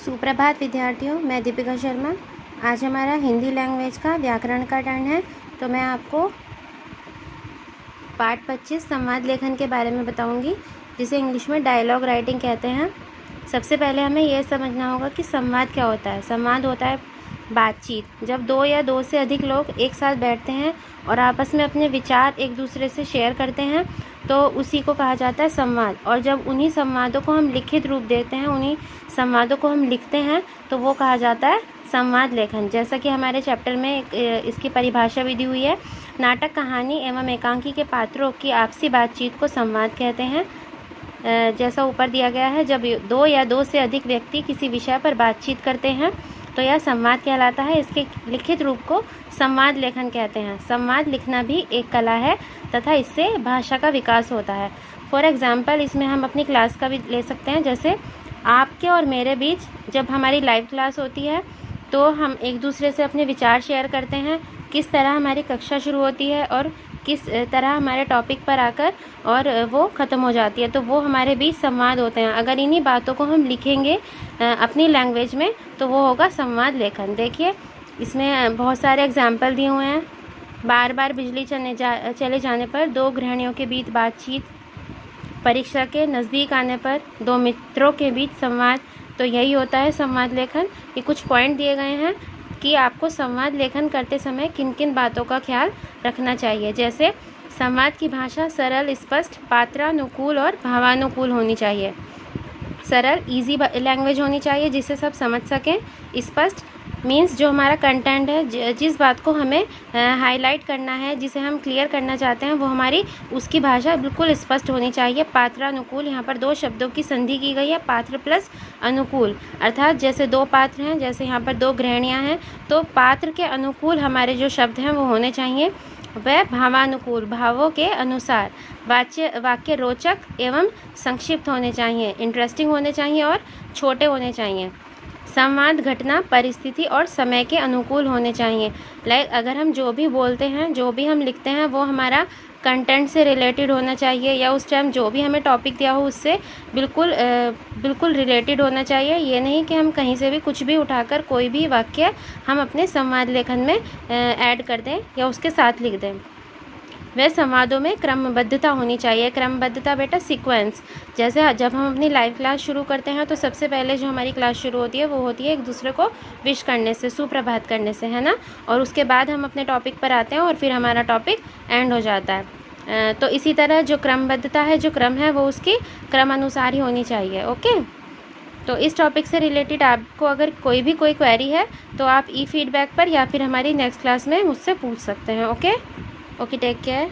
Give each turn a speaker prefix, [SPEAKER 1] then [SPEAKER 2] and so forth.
[SPEAKER 1] सुप्रभात विद्यार्थियों, मैं दीपिका शर्मा। आज हमारा हिंदी लैंग्वेज का व्याकरण का टर्न है। तो मैं आपको पाठ 25 संवाद लेखन के बारे में बताऊंगी, जिसे इंग्लिश में डायलॉग राइटिंग कहते हैं। सबसे पहले हमें यह समझना होगा कि संवाद क्या होता है। संवाद होता है बातचीत। जब दो या दो से अधिक लोग एक साथ बैठते हैं और आपस में अपने विचार एक दूसरे से शेयर करते हैं तो उसी को कहा जाता है संवाद। और जब उन्हीं संवादों को हम लिखित रूप देते हैं, उन्हीं संवादों को हम लिखते हैं तो वो कहा जाता है संवाद लेखन। जैसा कि हमारे चैप्टर में इसकी परिभाषा भी दी हुई है। नाटक, कहानी एवं एकांकी के पात्रों की आपसी बातचीत को संवाद कहते हैं। जैसा ऊपर दिया गया है, जब दो या दो से अधिक व्यक्ति किसी विषय पर बातचीत करते हैं तो यह संवाद कहलाता है। इसके लिखित रूप को संवाद लेखन कहते हैं। संवाद लिखना भी एक कला है तथा इससे भाषा का विकास होता है। फॉर एग्जाम्पल, इसमें हम अपनी क्लास का भी ले सकते हैं। जैसे आपके और मेरे बीच जब हमारी लाइव क्लास होती है तो हम एक दूसरे से अपने विचार शेयर करते हैं, किस तरह हमारी कक्षा शुरू होती है और किस तरह हमारे टॉपिक पर आकर और वो ख़त्म हो जाती है। तो वो हमारे बीच संवाद होते हैं। अगर इन्हीं बातों को हम लिखेंगे अपनी लैंग्वेज में तो वो होगा संवाद लेखन। देखिए, इसमें बहुत सारे एग्जाम्पल दिए हुए हैं। बार बार बिजली चले जाने पर दो गृहिणियों के बीच बातचीत, परीक्षा के नज़दीक आने पर दो मित्रों के बीच संवाद। तो यही होता है संवाद लेखन। ये कुछ पॉइंट दिए गए हैं कि आपको संवाद लेखन करते समय किन किन बातों का ख्याल रखना चाहिए। जैसे संवाद की भाषा सरल, स्पष्ट, पात्रानुकूल और भावानुकूल होनी चाहिए। सरल, इजी लैंग्वेज होनी चाहिए जिसे सब समझ सकें। स्पष्ट मीन्स जो हमारा कंटेंट है, जिस बात को हमें हाईलाइट करना है, जिसे हम क्लियर करना चाहते हैं, वो हमारी उसकी भाषा बिल्कुल स्पष्ट होनी चाहिए। पात्रानुकूल, यहाँ पर दो शब्दों की संधि की गई है, पात्र प्लस अनुकूल। अर्थात जैसे दो पात्र हैं, जैसे यहाँ पर दो गृहिणियाँ हैं, तो पात्र के अनुकूल हमारे जो शब्द हैं वो होने चाहिए। वह भावानुकूल, भावों के अनुसार। वाक्य रोचक एवं संक्षिप्त होने चाहिए, इंटरेस्टिंग होने चाहिए और छोटे होने चाहिए। संवाद घटना, परिस्थिति और समय के अनुकूल होने चाहिए। लाइक अगर हम जो भी बोलते हैं, जो भी हम लिखते हैं, वो हमारा कंटेंट से रिलेटेड होना चाहिए या उस टाइम जो भी हमें टॉपिक दिया हो उससे बिल्कुल रिलेटेड होना चाहिए। ये नहीं कि हम कहीं से भी कुछ भी उठाकर कोई भी वाक्य हम अपने संवाद लेखन में ऐड कर दें या उसके साथ लिख दें। वह संवादों में क्रमबद्धता होनी चाहिए। क्रमबद्धता बेटा सीक्वेंस। जैसे जब हम अपनी लाइव क्लास शुरू करते हैं तो सबसे पहले जो हमारी क्लास शुरू होती है वो होती है एक दूसरे को विश करने से, सुप्रभात करने से, है ना। और उसके बाद हम अपने टॉपिक पर आते हैं और फिर हमारा टॉपिक एंड हो जाता है। तो इसी तरह जो क्रमबद्धता है, जो क्रम है, वो उसकी क्रमानुसार ही होनी चाहिए। ओके, तो इस टॉपिक से रिलेटेड आपको अगर कोई क्वेरी है तो आप ई फीडबैक पर या फिर हमारी नेक्स्ट क्लास में मुझसे पूछ सकते हैं। Okay, take care.